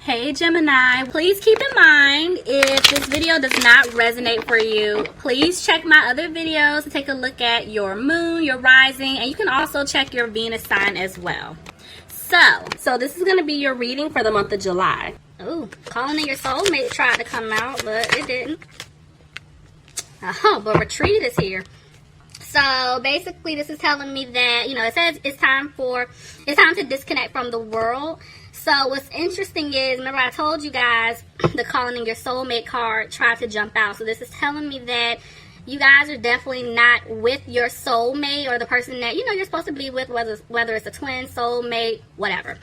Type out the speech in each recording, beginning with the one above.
Hey Gemini, please keep in mind if this video does not resonate for you, please check my other videos to take a look at your moon, your rising, and you can also check your Venus sign as well. So this is going to be your reading for the month of July. Ooh, calling in your soulmate tried to come out, but it didn't. But retreat is here. So basically this is telling me that, it says it's time to disconnect from the world. So what's interesting is, remember I told you guys the calling in your soulmate card tried to jump out. So this is telling me that you guys are definitely not with your soulmate or the person that, you're supposed to be with, whether it's a twin, soulmate, whatever.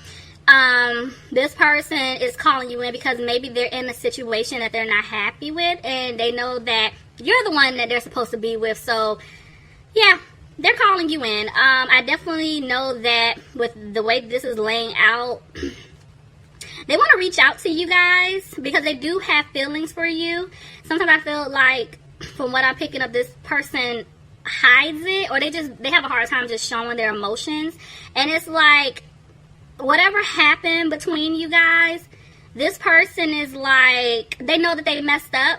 This person is calling you in because maybe they're in a situation that they're not happy with and they know that you're the one that they're supposed to be with. So yeah, they're calling you in. I definitely know that with the way this is laying out, they want to reach out to you guys because they do have feelings for you. Sometimes I feel like, from what I'm picking up, this person hides it, or they have a hard time just showing their emotions. And it's like, whatever happened between you guys, this person is like, they know that they messed up.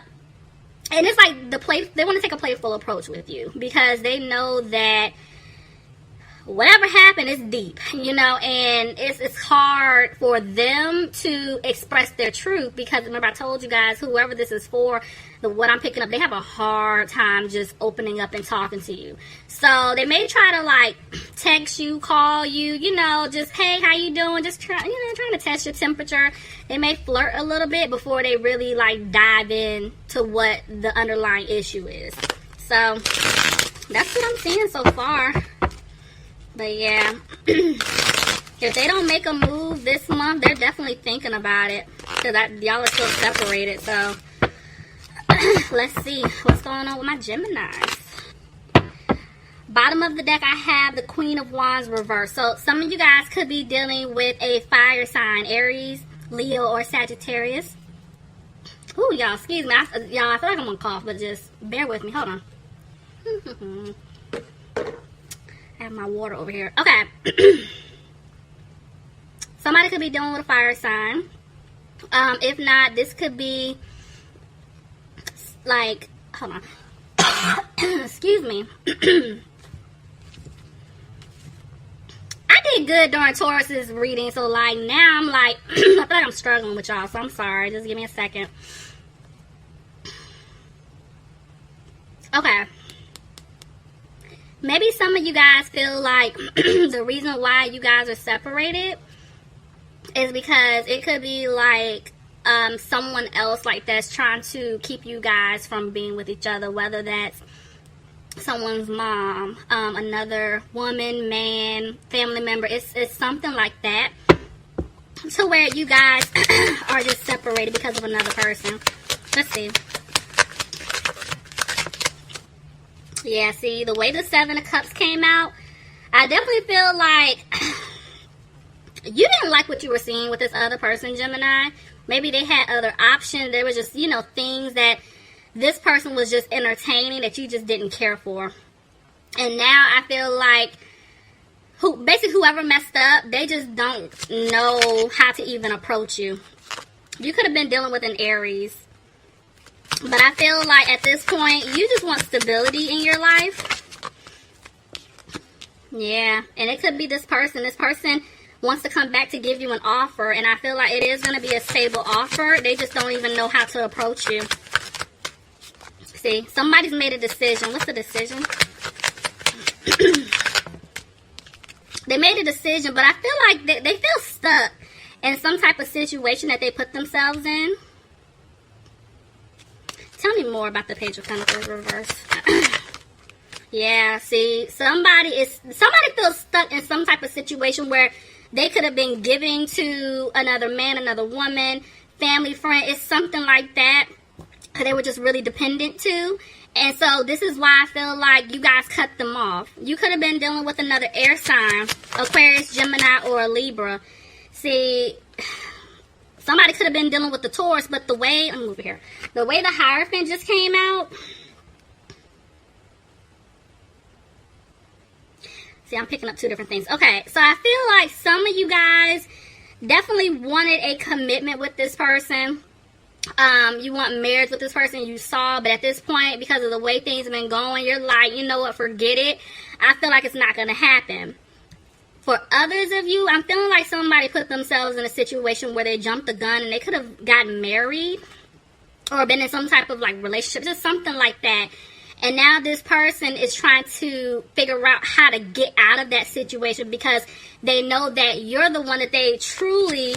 And it's like they want to take a playful approach with you because they know that whatever happened is deep, and it's hard for them to express their truth because remember I told you guys, whoever this is for, what I'm picking up, they have a hard time just opening up and talking to you. So they may try to text you, call you, just, hey, how you doing? Just trying to test your temperature. They may flirt a little bit before they really dive in to what the underlying issue is. So that's what I'm seeing so far. But yeah, if they don't make a move this month, they're definitely thinking about it because y'all are still separated. So let's see what's going on with my Geminis. Bottom of the deck, I have the Queen of Wands reversed. So some of you guys could be dealing with a fire sign, Aries, Leo, or Sagittarius. Ooh, y'all, excuse me. Y'all, I feel like I'm going to cough, but just bear with me. Hold on. I have my water over here. Okay. Somebody could be dealing with a fire sign. If not, this could be hold on. Excuse me. I did good during Taurus's reading, so now I'm I feel like I'm struggling with y'all, so I'm sorry. Just give me a second. Okay. Maybe some of you guys feel like the reason why you guys are separated is because it could be someone else that's trying to keep you guys from being with each other, whether that's someone's mom, another woman, man, family member. It's something like that to where you guys are just separated because of another person. Let's see. Yeah, see, the way the Seven of Cups came out, I definitely feel like you didn't like what you were seeing with this other person, Gemini. Maybe they had other options. There was just, things that this person was just entertaining that you just didn't care for. And now I feel like whoever messed up, they just don't know how to even approach you. You could have been dealing with an Aries. But I feel like at this point, you just want stability in your life. Yeah, and it could be this person. This person wants to come back to give you an offer, and I feel like it is going to be a stable offer. They just don't even know how to approach you. See, somebody's made a decision. What's the decision? They made a decision, but I feel like they feel stuck in some type of situation that they put themselves in. Tell me more about the Page of Pentacles reverse. Yeah, see, somebody feels stuck in some type of situation where they could have been giving to another man, another woman, family, friend. It's something like that. They were just really dependent to. And so this is why I feel like you guys cut them off. You could have been dealing with another air sign, Aquarius, Gemini, or a Libra. See, somebody could have been dealing with the Taurus, but the way, let me move here. The way the Hierophant just came out. See, I'm picking up two different things. Okay, so I feel like some of you guys definitely wanted a commitment with this person. You want marriage with this person you saw, but at this point, because of the way things have been going, you're like, you know what, forget it. I feel like it's not going to happen. For others of you, I'm feeling like somebody put themselves in a situation where they jumped the gun and they could have gotten married or been in some type of like relationship, just something like that. And now this person is trying to figure out how to get out of that situation because they know that you're the one that they truly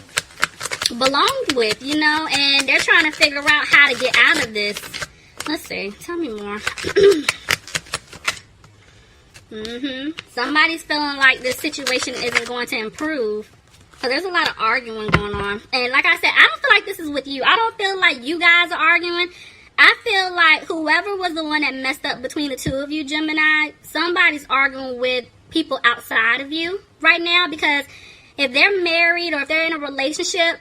belonged with, you know, and they're trying to figure out how to get out of this. Let's see. Tell me more. Somebody's feeling like this situation isn't going to improve. So there's a lot of arguing going on. And like I said, I don't feel like this is with you. I don't feel like you guys are arguing. I feel like whoever was the one that messed up between the two of you, Gemini, somebody's arguing with people outside of you right now, because if they're married or if they're in a relationship,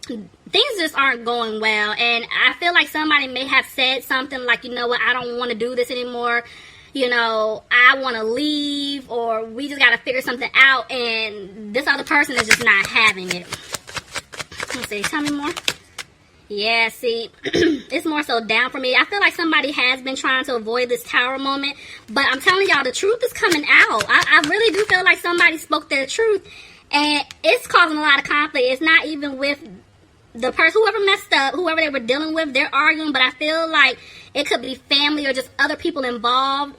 things just aren't going well. And I feel like somebody may have said something like, you know what, I don't want to do this anymore. You know, I want to leave, or we just got to figure something out, and this other person is just not having it. Let's see, tell me more. Yeah, see, it's more so down for me. I feel like somebody has been trying to avoid this tower moment, but I'm telling y'all, the truth is coming out. I really do feel like somebody spoke their truth, and it's causing a lot of conflict. It's not even with the person, whoever messed up, whoever they were dealing with, they're arguing, but I feel like it could be family or just other people involved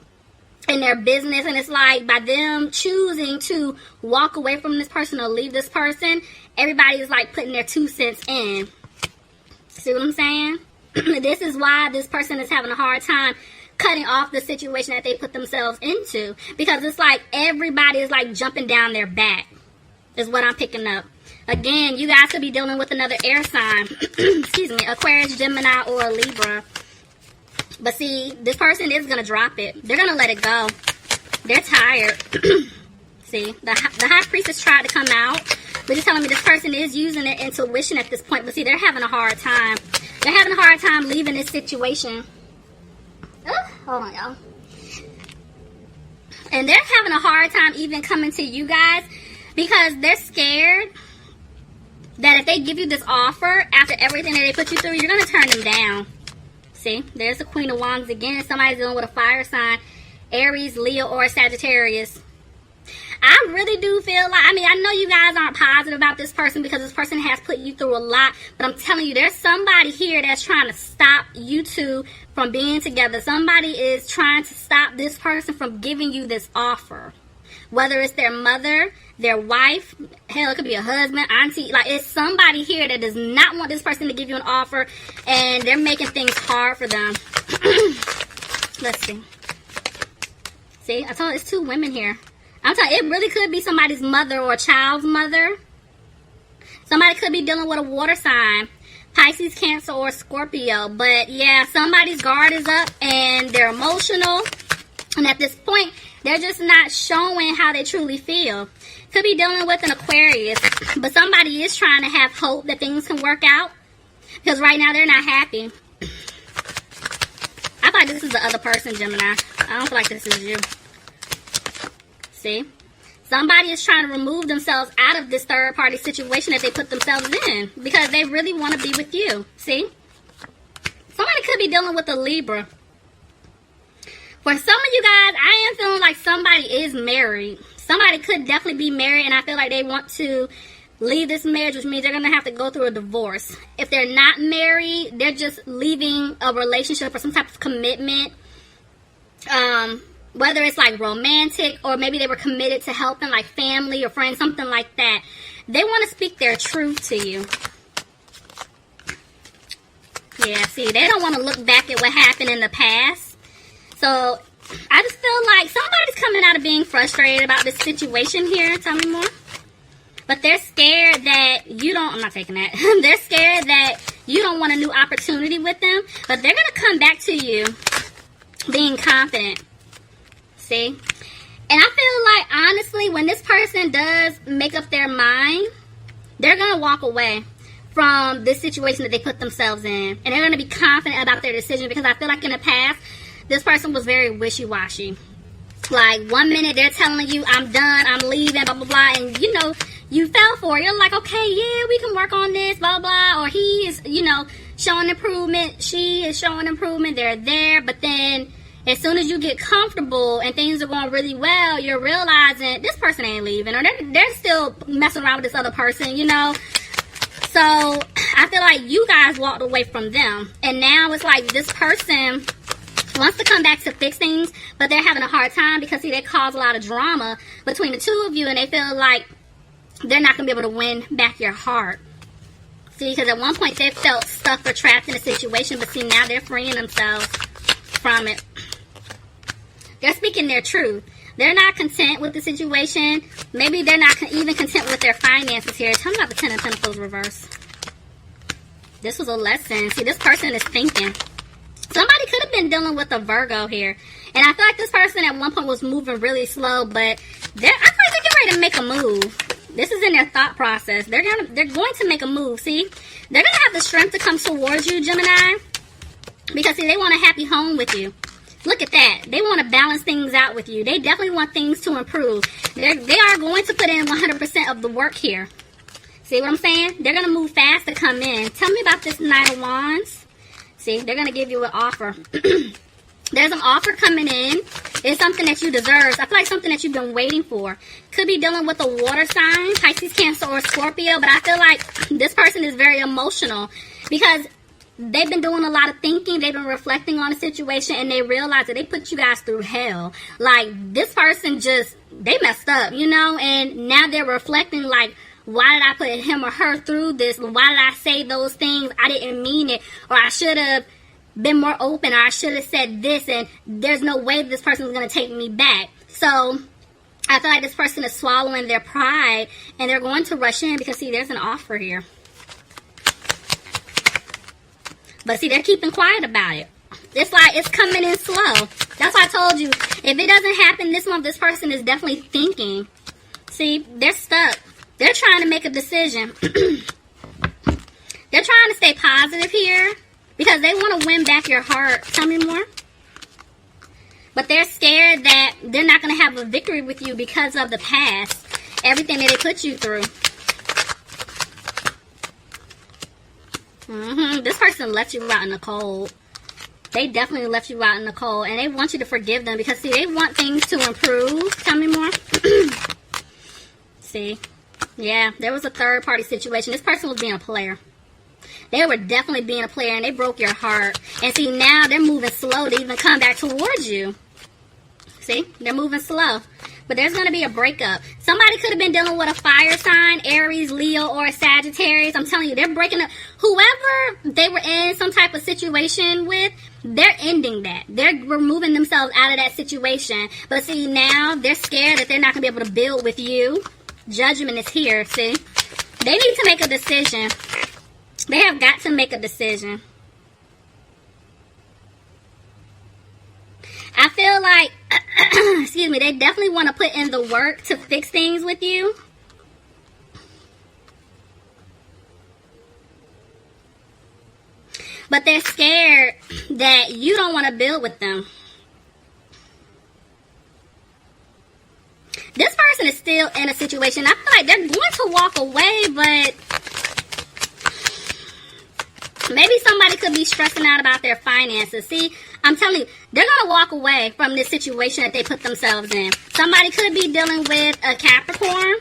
in their business, and it's like by them choosing to walk away from this person or leave this person, everybody is like putting their 2 cents in. See what I'm saying? This is why this person is having a hard time cutting off the situation that they put themselves into, because it's like everybody is like jumping down their back, is what I'm picking up. Again, you guys could be dealing with another air sign. Excuse me, Aquarius, Gemini, or a Libra. But see, this person is going to drop it. They're going to let it go. They're tired. See, the High Priestess tried to come out, but it's telling me this person is using their intuition at this point. But see, they're having a hard time. They're having a hard time leaving this situation. Hold on, y'all. And they're having a hard time even coming to you guys, because they're scared that if they give you this offer after everything that they put you through, you're going to turn them down. See, there's the Queen of Wands again. Somebody's dealing with a fire sign, Aries, Leo, or Sagittarius. I really do feel like, I mean, I know you guys aren't positive about this person because this person has put you through a lot, but I'm telling you, there's somebody here that's trying to stop you two from being together. Somebody is trying to stop this person from giving you this offer. Whether it's their mother, their wife, hell, it could be a husband, auntie. Like, it's somebody here that does not want this person to give you an offer, and they're making things hard for them. Let's see. See, I told you, it's 2 women here. I'm telling you, it really could be somebody's mother or a child's mother. Somebody could be dealing with a water sign, Pisces, Cancer, or Scorpio. But yeah, somebody's guard is up and they're emotional. And at this point, they're just not showing how they truly feel. Could be dealing with an Aquarius. But somebody is trying to have hope that things can work out, because right now they're not happy. I feel like this is the other person, Gemini. I don't feel like this is you. See? Somebody is trying to remove themselves out of this third-party situation that they put themselves in, because they really want to be with you. See? Somebody could be dealing with a Libra. For some of you guys, I am feeling like somebody is married. Somebody could definitely be married, and I feel like they want to leave this marriage, which means they're going to have to go through a divorce. If they're not married, they're just leaving a relationship or some type of commitment. Whether it's like romantic, or maybe they were committed to helping like family or friends, something like that. They want to speak their truth to you. Yeah, see, they don't want to look back at what happened in the past. So, I just feel like somebody's coming out of being frustrated about this situation here. Tell me more. But they're scared that you don't, I'm not taking that. They're scared that you don't want a new opportunity with them. But they're going to come back to you being confident. See? And I feel like, honestly, when this person does make up their mind, they're going to walk away from this situation that they put themselves in. And they're going to be confident about their decision, because I feel like in the past, this person was very wishy-washy. Like, one minute they're telling you, I'm done, I'm leaving, blah, blah, blah. And, you know, you fell for it. You're like, okay, yeah, we can work on this, blah, blah. Or he is, you know, showing improvement. She is showing improvement. They're there. But then as soon as you get comfortable and things are going really well, you're realizing this person ain't leaving. Or they're still messing around with this other person, you know. So I feel like you guys walked away from them. And now it's like this person wants to come back to fix things, but they're having a hard time because, see, they cause a lot of drama between the two of you, and they feel like they're not going to be able to win back your heart. See, because at one point they felt stuck or trapped in a situation, but see, now they're freeing themselves from it. They're speaking their truth. They're not content with the situation. Maybe they're not even content with their finances here. Tell me about the Ten of Pentacles reverse. This was a lesson. See, this person is thinking. Somebody could have been dealing with a Virgo here. And I feel like this person at one point was moving really slow, but I feel like they're getting ready to make a move. This is in their thought process. They're going to make a move. See, they're going to have the strength to come towards you, Gemini, because, see, they want a happy home with you. Look at that. They want to balance things out with you. They definitely want things to improve. They are going to put in 100% of the work here. See what I'm saying? They're going to move fast to come in. Tell me about this Knight of Wands. See, they're going to give you an offer. There's an offer coming in. It's something that you deserve. I feel like something that you've been waiting for. Could be dealing with a water sign, Pisces, Cancer, or Scorpio. But I feel like this person is very emotional because they've been doing a lot of thinking. They've been reflecting on the situation, and they realize that they put you guys through hell. Like, this person they messed up, you know, and now they're reflecting like, why did I put him or her through this? Why did I say those things? I didn't mean it, or I should have been more open, or I should have said this, and there's no way this person is going to take me back. So I feel like this person is swallowing their pride, and they're going to rush in because, see, there's an offer here. But see, they're keeping quiet about it. It's like it's coming in slow. That's why I told you, if it doesn't happen this month, this person is definitely thinking. See, they're stuck. They're trying to make a decision. They're trying to stay positive here because they want to win back your heart. Tell me more. But they're scared that they're not going to have a victory with you because of the past. Everything that they put you through. This person left you out in the cold. They definitely left you out in the cold. And they want you to forgive them because, see, they want things to improve. Tell me more. See? Yeah, there was a third-party situation. This person was being a player. They were definitely being a player, and they broke your heart. And, see, now they're moving slow to even come back towards you. See? They're moving slow. But there's going to be a breakup. Somebody could have been dealing with a fire sign, Aries, Leo, or a Sagittarius. I'm telling you, they're breaking up. Whoever they were in some type of situation with, they're ending that. They're removing themselves out of that situation. But see, now they're scared that they're not going to be able to build with you. Judgment is here, see? They need to make a decision. They have got to make a decision. I feel like, excuse me, they definitely want to put in the work to fix things with you. But they're scared that you don't want to build with them. This person is still in a situation. I feel like they're going to walk away, but maybe somebody could be stressing out about their finances. See, I'm telling you, they're going to walk away from this situation that they put themselves in. Somebody could be dealing with a Capricorn.